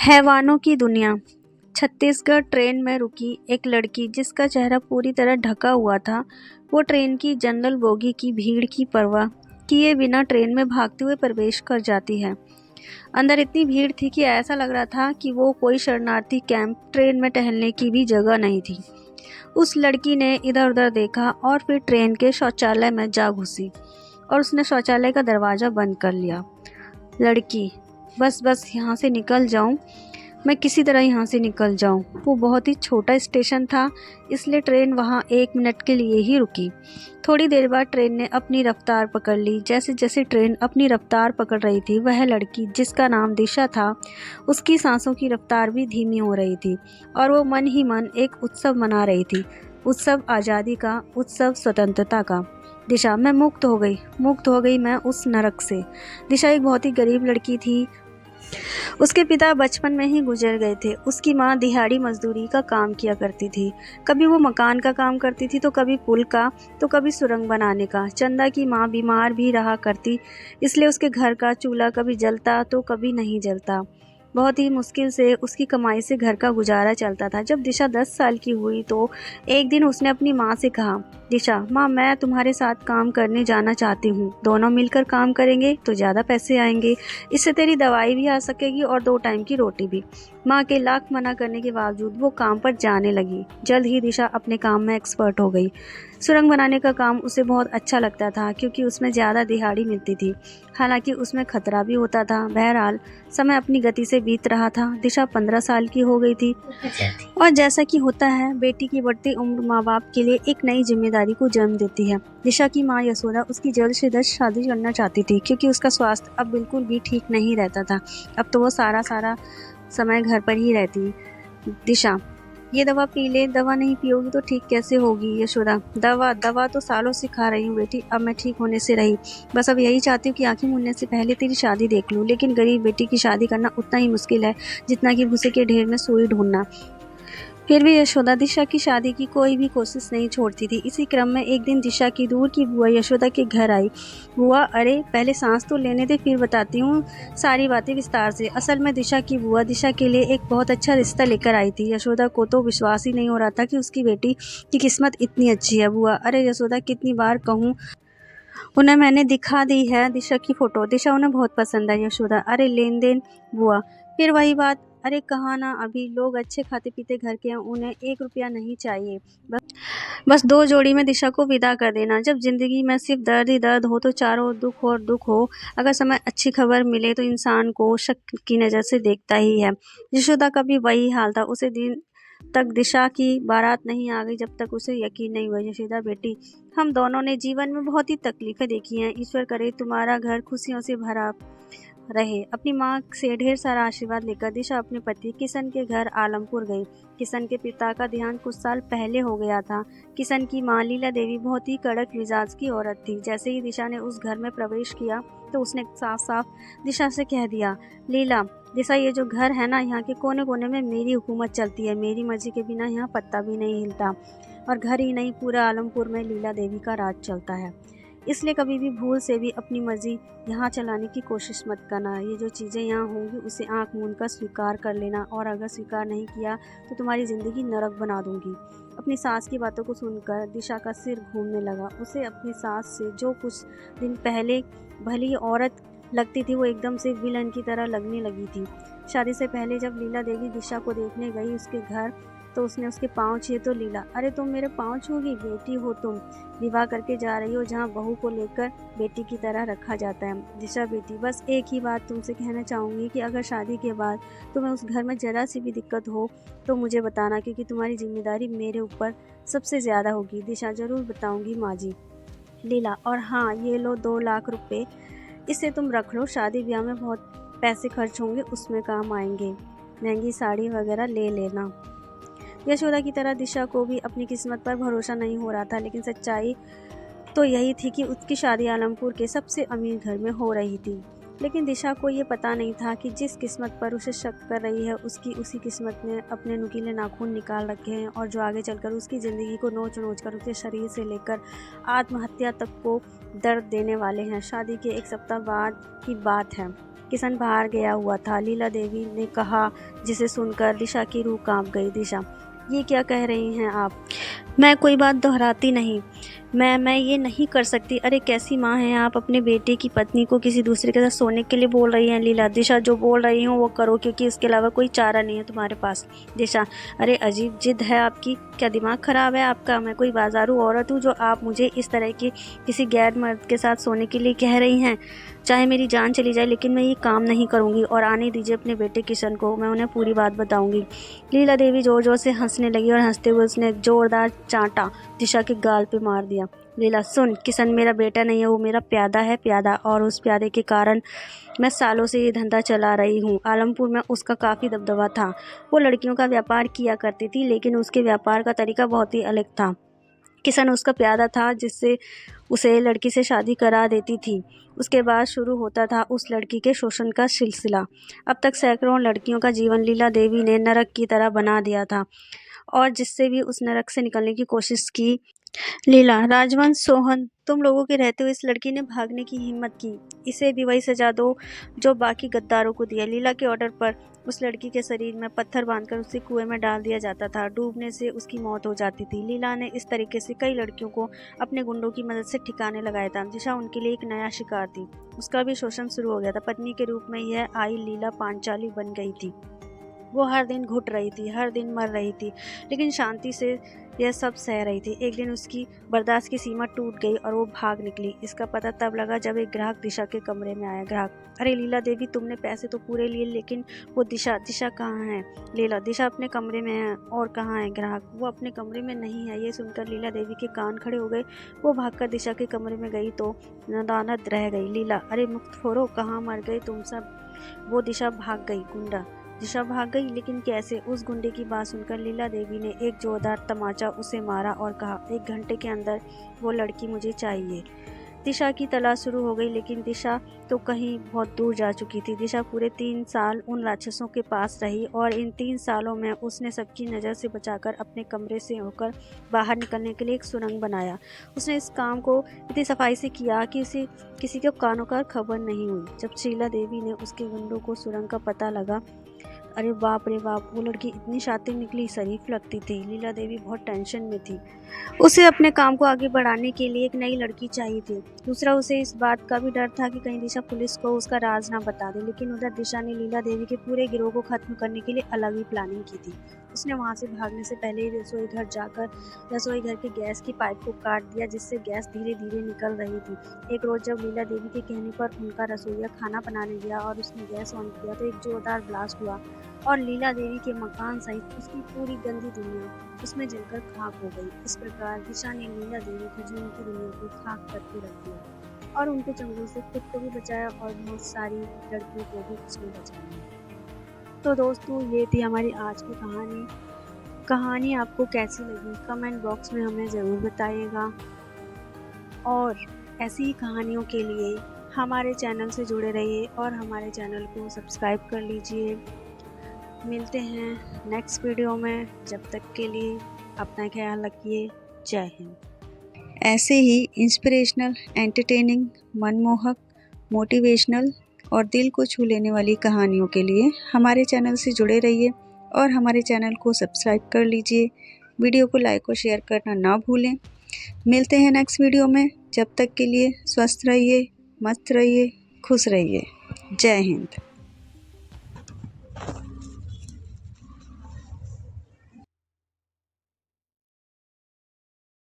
हैवानों की दुनिया। छत्तीसगढ़ ट्रेन में रुकी एक लड़की जिसका चेहरा पूरी तरह ढका हुआ था। वो ट्रेन की जनरल बोगी की भीड़ की परवाह किए बिना ट्रेन में भागते हुए प्रवेश कर जाती है। अंदर इतनी भीड़ थी कि ऐसा लग रहा था कि वो कोई शरणार्थी कैंप, ट्रेन में टहलने की भी जगह नहीं थी। उस लड़की ने इधर उधर देखा और फिर ट्रेन के शौचालय में जा घुसी और उसने शौचालय का दरवाज़ा बंद कर लिया। लड़की, बस यहाँ से निकल जाऊँ, मैं किसी तरह यहाँ से निकल जाऊँ। वो बहुत ही छोटा स्टेशन था, इसलिए ट्रेन वहाँ 1 मिनट के लिए ही रुकी। थोड़ी देर बाद ट्रेन ने अपनी रफ्तार पकड़ ली। जैसे जैसे ट्रेन अपनी रफ्तार पकड़ रही थी, वह लड़की जिसका नाम दिशा था, उसकी सांसों की रफ्तार भी धीमी हो रही थी और वो मन ही मन एक उत्सव मना रही थी। उत्सव आज़ादी का, उत्सव स्वतंत्रता का। दिशा, मैं मुक्त हो गई मैं उस नरक से। दिशा एक बहुत ही गरीब लड़की थी। उसके पिता बचपन में ही गुजर गए थे। उसकी माँ दिहाड़ी मजदूरी का काम किया करती थी। कभी वो मकान का काम करती थी, तो कभी पुल का, तो कभी सुरंग बनाने का। चंदा की माँ बीमार भी रहा करती, इसलिए उसके घर का चूल्हा कभी जलता तो कभी नहीं जलता। बहुत ही मुश्किल से उसकी कमाई से घर का गुजारा चलता था। जब दिशा 10 साल की हुई तो एक दिन उसने अपनी माँ से कहा, दिशा माँ, मैं तुम्हारे साथ काम करने जाना चाहती हूँ। दोनों मिलकर काम करेंगे तो ज़्यादा पैसे आएंगे, इससे तेरी दवाई भी आ सकेगी और 2 टाइम की रोटी भी। माँ के लाख मना करने के बावजूद वो काम पर जाने लगी। जल्द ही दिशा अपने काम में एक्सपर्ट हो गई। सुरंग बनाने का काम उसे बहुत अच्छा लगता था, क्योंकि उसमें ज़्यादा दिहाड़ी मिलती थी। हालांकि उसमें खतरा भी होता था। बहरहाल समय अपनी गति से बीत रहा था। दिशा 15 साल की हो गई थी और जैसा कि होता है, बेटी की बढ़ती उम्र माँ बाप के लिए एक नई जिम्मेदारी को जन्म देती है। दिशा की माँ यशोदा उसकी जल्द से जल्द शादी करना चाहती थी, क्योंकि उसका स्वास्थ्य अब बिल्कुल भी ठीक नहीं रहता था। अब तो वो सारा समय घर पर ही रहती। दिशा, ये दवा पी ले। दवा नहीं पियोगी तो ठीक कैसे होगी? यशोदा, दवा तो सालों से खा रही हूँ बेटी, अब मैं ठीक होने से रही। बस अब यही चाहती हूँ कि आंखें मूंदने से पहले तेरी शादी देख लूँ। लेकिन गरीब बेटी की शादी करना उतना ही मुश्किल है जितना कि भूसे के ढेर में सुई ढूंढना। फिर भी यशोदा दिशा की शादी की कोई भी कोशिश नहीं छोड़ती थी। इसी क्रम में एक दिन दिशा की दूर की बुआ यशोदा के घर आई। बुआ, अरे पहले सांस तो लेने दे, फिर बताती हूँ सारी बातें विस्तार से। असल में दिशा की बुआ दिशा के लिए एक बहुत अच्छा रिश्ता लेकर आई थी। यशोदा को तो विश्वास ही नहीं हो रहा था कि उसकी बेटी की किस्मत इतनी अच्छी है। बुआ, अरे यशोदा, कितनी बार कहूँ, उन्हें मैंने दिखा दी है दिशा की फोटो। दिशा उन्हें बहुत पसंद है। यशोदा, अरे लेन देन। बुआ, फिर वही बात। अरे कहा ना, अभी लोग अच्छे खाते पीते घर के हैं, उन्हें 1 रुपया नहीं चाहिए। बस 2 जोड़ी में दिशा को विदा कर देना। जब जिंदगी में सिर्फ दर्द ही दर्द हो तो चारों ओर दुख और दुख हो, अगर समय अच्छी खबर मिले तो इंसान को शक की नज़र से देखता ही है। यशोदा का भी वही हाल था। उसे दिन तक दिशा की बारात नहीं आ गई जब तक उसे यकीन नहीं हुआ। यशोदा बेटी, हम दोनों ने जीवन में बहुत ही तकलीफें देखी हैं। ईश्वर करे तुम्हारा घर खुशियों से भरा रहे। अपनी माँ से ढेर सारा आशीर्वाद लेकर दिशा अपने पति किशन के घर आलमपुर गई। किशन के पिता का देहांत कुछ साल पहले हो गया था। किशन की माँ लीला देवी बहुत ही कड़क मिजाज की औरत थी। जैसे ही दिशा ने उस घर में प्रवेश किया तो उसने साफ साफ दिशा से कह दिया, लीला, दिशा, ये जो घर है ना, यहाँ के कोने कोने में मेरी हुकूमत चलती है। मेरी मर्जी के बिना यहाँ पत्ता भी नहीं हिलता। और घर ही नहीं, पूरा आलमपुर में लीला देवी का राज चलता है। इसलिए कभी भी भूल से भी अपनी मर्जी यहाँ चलाने की कोशिश मत करना। ये जो चीज़ें यहाँ होंगी उसे आंख मूंद कर स्वीकार कर लेना, और अगर स्वीकार नहीं किया तो तुम्हारी ज़िंदगी नरक बना दूंगी। अपनी सास की बातों को सुनकर दिशा का सिर घूमने लगा। उसे अपनी सास से जो कुछ दिन पहले भली औरत लगती थी, वो एकदम से विलन की तरह लगने लगी थी। शादी से पहले जब लीला देवी दिशा को देखने गई उसके घर, तो उसने उसके पाँव छुए तो लीला, अरे तुम मेरे पाँव छूगी? बेटी हो तुम, विवाह करके जा रही हो जहाँ बहू को लेकर बेटी की तरह रखा जाता है। दिशा बेटी, बस एक ही बात तुमसे कहना चाहूँगी कि अगर शादी के बाद तुम्हें उस घर में जरा सी भी दिक्कत हो तो मुझे बताना, क्योंकि तुम्हारी जिम्मेदारी मेरे ऊपर सबसे ज़्यादा होगी। दिशा, ज़रूर बताऊँगी माँ जी। लीला, और हाँ, ये लो 2 लाख रुपये, इसे तुम रख लो। शादी ब्याह में बहुत पैसे खर्च होंगे, उसमें काम आएंगे। महंगी साड़ी वगैरह ले लेना। यशोदा की तरह दिशा को भी अपनी किस्मत पर भरोसा नहीं हो रहा था, लेकिन सच्चाई तो यही थी कि उसकी शादी आलमपुर के सबसे अमीर घर में हो रही थी। लेकिन दिशा को ये पता नहीं था कि जिस किस्मत पर उसे शक कर रही है, उसकी उसी किस्मत ने अपने नुकीले नाखून निकाल रखे हैं, और जो आगे चलकर उसकी ज़िंदगी को नोच नोच कर उसके शरीर से लेकर आत्महत्या तक को दर्द देने वाले हैं। शादी के 1 सप्ताह बाद की बात है। किशन बाहर गया हुआ था, लीला देवी ने कहा, जिसे सुनकर दिशा की रूह कांप गई। दिशा, ये क्या कह रही हैं आप? मैं कोई बात दोहराती नहीं। मैं ये नहीं कर सकती। अरे कैसी माँ हैं आप? अपने बेटे की पत्नी को किसी दूसरे के साथ सोने के लिए बोल रही हैं। लीला, दिशा जो बोल रही हूँ वो करो, क्योंकि इसके अलावा कोई चारा नहीं है तुम्हारे पास। दिशा, अरे अजीब जिद है आपकी, क्या दिमाग खराब है आपका? मैं कोई बाजारू औरत हूँ जो आप मुझे इस तरह की किसी गैर मर्द के साथ सोने के लिए कह रही हैं? चाहे मेरी जान चली जाए, लेकिन मैं ये काम नहीं करूँगी। और आने दीजिए अपने बेटे किशन को, मैं उन्हें पूरी बात बताऊँगी। लीला देवी जोर जोर से हंसने लगी और हंसते हुए उसने जोरदार चांटा दिशा के गाल पे मार दिया। लीला, सुन, किशन मेरा बेटा नहीं है, वो मेरा प्यादा है, प्यादा। और उस प्यादे के कारण मैं सालों से ये धंधा चला रही हूँ। आलमपुर में उसका काफ़ी दबदबा था। वो लड़कियों का व्यापार किया करती थी, लेकिन उसके व्यापार का तरीका बहुत ही अलग था। किशन उसका प्यादा था, जिससे उसे लड़की से शादी करा देती थी। उसके बाद शुरू होता था उस लड़की के शोषण का सिलसिला। अब तक सैकड़ों लड़कियों का जीवन लीला देवी ने नरक की तरह बना दिया था, और जिससे भी उस नरक से निकलने की कोशिश की। लीला, राजवंश सोहन, तुम लोगों के रहते हुए इस लड़की ने भागने की हिम्मत की। इसे भी वही सजा दो जो बाकी गद्दारों को दिया। लीला के ऑर्डर पर उस लड़की के शरीर में पत्थर बांधकर उसे कुएं में डाल दिया जाता था। डूबने से उसकी मौत हो जाती थी। लीला ने इस तरीके से कई लड़कियों को अपने गुंडों की मदद से ठिकाने लगाया था। दिशा उनके लिए एक नया शिकार थी। उसका भी शोषण शुरू हो गया था। पत्नी के रूप में यह आई लीला पांचाली बन गई थी। वो हर दिन घुट रही थी, हर दिन मर रही थी, लेकिन शांति से यह सब सह रही थी। एक दिन उसकी बर्दाश्त की सीमा टूट गई और वो भाग निकली। इसका पता तब लगा जब एक ग्राहक दिशा के कमरे में आया। ग्राहक, अरे लीला देवी, तुमने पैसे तो पूरे लिए, लेकिन वो दिशा कहाँ है? लीला, दिशा अपने कमरे में है। और कहाँ है? ग्राहक, वो अपने कमरे में नहीं है। ये सुनकर लीला देवी के कान खड़े हो गए। वो भागकर दिशा के कमरे में गई तो नदानत रह गई। लीला, अरे मुख्तफोरो, कहाँ मर गए तुम सब? वो दिशा भाग गई। गुंडा, दिशा भाग गई, लेकिन कैसे? उस गुंडे की बात सुनकर लीला देवी ने एक जोरदार तमाचा उसे मारा और कहा, 1 घंटे के अंदर वो लड़की मुझे चाहिए। दिशा की तलाश शुरू हो गई, लेकिन दिशा तो कहीं बहुत दूर जा चुकी थी। दिशा पूरे 3 साल उन राक्षसों के पास रही, और इन 3 सालों में उसने सबकी नज़र से बचाकर अपने कमरे से होकर बाहर निकलने के लिए एक सुरंग बनाया। उसने इस काम को इतनी सफाई से किया कि उसे किसी के कानों का खबर नहीं हुई। जब शीला देवी ने उसके गुंडों को सुरंग का पता लगा, अरे बाप रे बाप, वो लड़की इतनी शातिर निकली, शरीफ लगती थी। लीला देवी बहुत टेंशन में थी। उसे अपने काम को आगे बढ़ाने के लिए एक नई लड़की चाहिए थी। दूसरा, उसे इस बात का भी डर था कि कहीं दिशा पुलिस को उसका राज ना बता दे। लेकिन उधर दिशा ने लीला देवी के पूरे गिरोह को खत्म करने के लिए अलग ही प्लानिंग की थी। उसने वहाँ से भागने से पहले ही रसोई घर जाकर रसोई घर के गैस की पाइप को काट दिया, जिससे गैस धीरे धीरे निकल रही थी। एक रोज जब लीला देवी के कहने पर उनका रसोइया खाना बनाने गया और उसने गैस ऑन किया तो एक जोरदार ब्लास्ट हुआ और लीला देवी के मकान सहित उसकी पूरी गंदी दुनिया उसमें जलकर खाक हो गई। इस प्रकार दिशा ने लीला देवी की जो उनकी दुनिया को खाक करके रख दिया और उनके चंगुल से खुद को भी बचाया और बहुत सारी लड़कियों को भी उसने बचाया। तो दोस्तों, ये थी हमारी आज की कहानी आपको कैसी लगी कमेंट बॉक्स में हमें ज़रूर बताइएगा, और ऐसी ही कहानियों के लिए हमारे चैनल से जुड़े रहिए और हमारे चैनल को सब्सक्राइब कर लीजिए। मिलते हैं नेक्स्ट वीडियो में, जब तक के लिए अपना ख्याल रखिए। जय हिंद। ऐसे ही इंस्पिरेशनल, एंटरटेनिंग, मनमोहक, मोटिवेशनल और दिल को छू लेने वाली कहानियों के लिए हमारे चैनल से जुड़े रहिए और हमारे चैनल को सब्सक्राइब कर लीजिए। वीडियो को लाइक और शेयर करना ना भूलें। मिलते हैं नेक्स्ट वीडियो में, जब तक के लिए स्वस्थ रहिए, मस्त रहिए, खुश रहिए। जय हिंद।